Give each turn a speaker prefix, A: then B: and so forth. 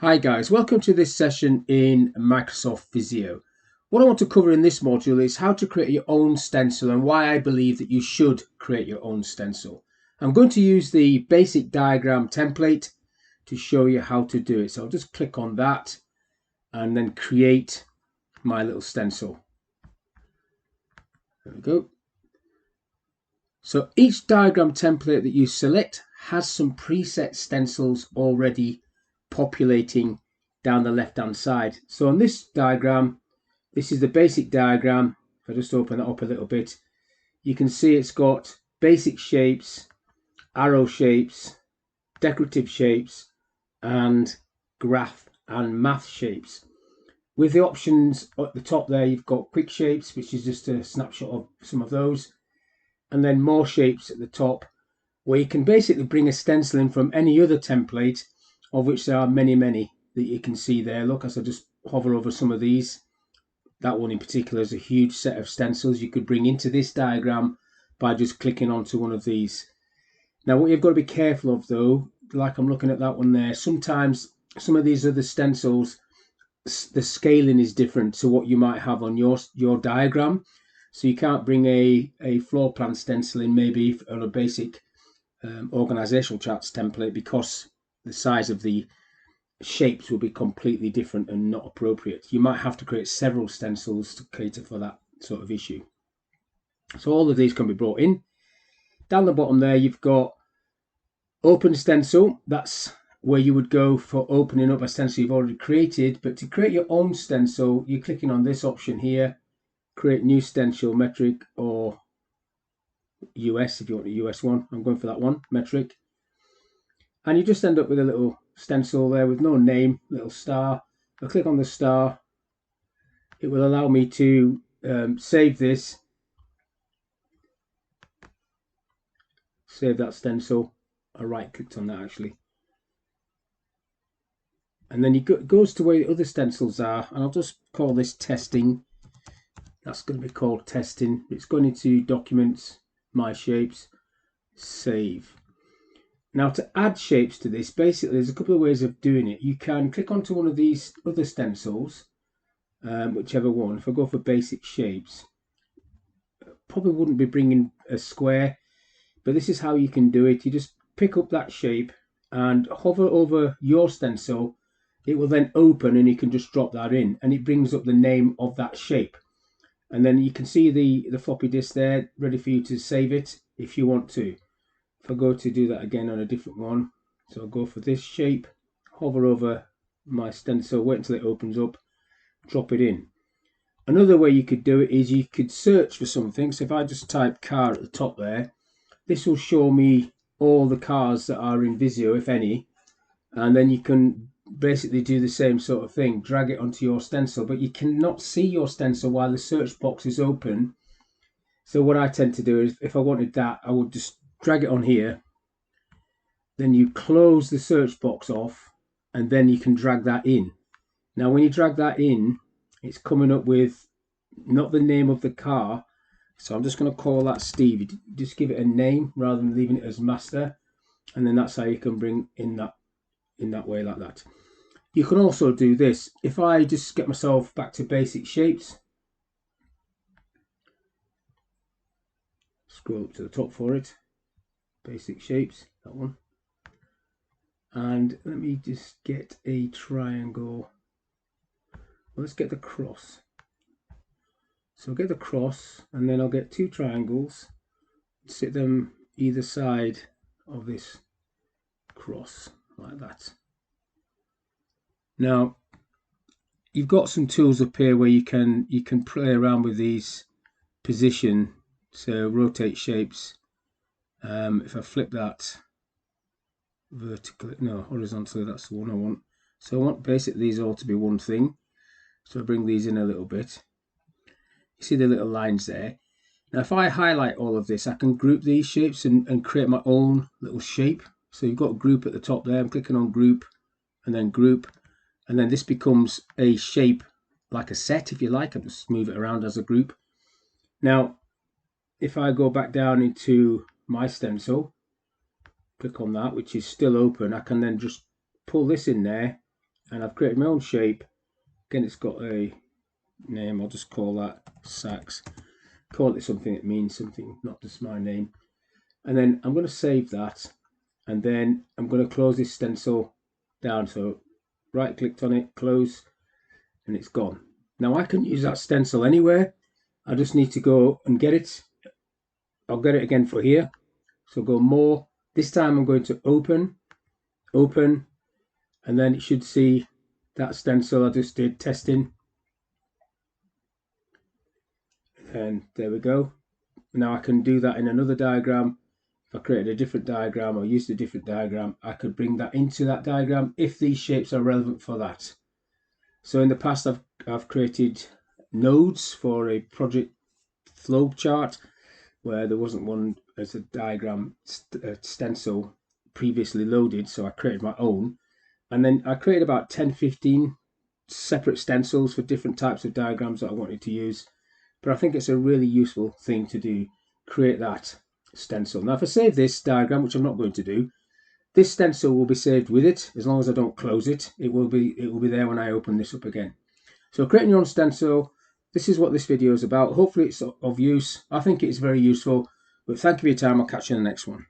A: Hi guys, welcome to this session in Microsoft Visio. What I want to cover in this module is how to create your own stencil and why I believe that you should create your own stencil. I'm going to use the basic diagram template to show you how to do it. So I'll just click on that and then create my little stencil. There we go. So each diagram template that you select has some preset stencils already populating down the left hand side. So on this diagram, this is the basic diagram. If I just open that up a little bit, you can see it's got basic shapes, arrow shapes, decorative shapes, and graph and math shapes. With the options at the top there, you've got quick shapes, which is just a snapshot of some of those, and then more shapes at the top, where you can basically bring a stencil in from any other template, of which there are many that you can see there. Look, as I just hover over some of these, that one in particular is a huge set of stencils you could bring into this diagram by just clicking onto one of these. Now what you've got to be careful of though, like I'm looking at that one there, sometimes some of these other stencils, the scaling is different to what you might have on your diagram. So you can't bring a floor plan stencil in maybe on a basic organizational charts template because the size of the shapes will be completely different and not appropriate. You might have to create several stencils to cater for that sort of issue. So all of these can be brought in. Down the bottom there, you've got open stencil. That's where you would go for opening up a stencil you've already created. But to create your own stencil, you're clicking on this option here, create new stencil, metric or US if you want a US one. I'm going for that one, metric. And you just end up with a little stencil there with no name, little star. If I click on the star, it will allow me to save this, save that stencil. I right clicked on that actually. And then it goes to where the other stencils are, and I'll just call this testing. That's going to be called testing. It's going into documents, my shapes, save. Now to add shapes to this, basically there's a couple of ways of doing it. You can click onto one of these other stencils, whichever one. If I go for basic shapes, probably wouldn't be bringing a square, but this is how you can do it. You just pick up that shape and hover over your stencil. It will then open and you can just drop that in and it brings up the name of that shape. And then you can see the floppy disk there ready for you to save it if you want to. If I go to do that again on a different one, so I'll go for this shape, hover over my stencil, wait until it opens up, drop it in. Another way you could do it is you could search for something. So if I just type car at the top there, this will show me all the cars that are in Visio, if any, and then you can basically do the same sort of thing, drag it onto your stencil, but you cannot see your stencil while the search box is open. So what I tend to do is if I wanted that, I would just drag it on here, then you close the search box off, and then you can drag that in. Now when you drag that in, it's coming up with not the name of the car, so I'm just going to call that Steve. You just give it a name rather than leaving it as master, and then that's how you can bring in that way, like that. You can also do this. If I just get myself back to basic shapes, scroll up to the top for it, basic shapes, that one, and let me just get a triangle. Well, let's get the cross. So I'll get the cross, and then I'll get two triangles, sit them either side of this cross, like that. Now you've got some tools up here where you can play around with these position, so rotate shapes. If I flip that vertically, no, horizontally, that's the one I want. So I want basically these all to be one thing, so I bring these in a little bit. You see the little lines there. Now if I highlight all of this, I can group these shapes and create my own little shape. So you've got group at the top there. I'm clicking on group and then group, and then this becomes a shape like a set, if you like. I'll just move it around as a group. Now if I go back down into my stencil, click on that, which is still open, I can then just pull this in there and I've created my own shape. Again, it's got a name. I'll just call that Sax. Call it something that means something, not just my name. And then I'm going to save that, and then I'm going to close this stencil down. So right clicked on it, close, and it's gone. Now I can use that stencil anywhere. I just need to go and get it. I'll get it again for here. So go more. This time I'm going to open, and then it should see that stencil I just did testing. And there we go. Now I can do that in another diagram. If I created a different diagram or used a different diagram, I could bring that into that diagram if these shapes are relevant for that. So in the past, I've created nodes for a project flow chart where there wasn't one as a diagram stencil previously loaded, so I created my own. And then I created about 10-15 separate stencils for different types of diagrams that I wanted to use. But I think it's a really useful thing to do, create that stencil. Now if I save this diagram, which I'm not going to do, this stencil will be saved with it. As long as I don't close it, it will be there when I open this up again. So creating your own stencil, this is what this video is about. Hopefully it's of use. I think it's very useful. But thank you for your time. I'll catch you in the next one.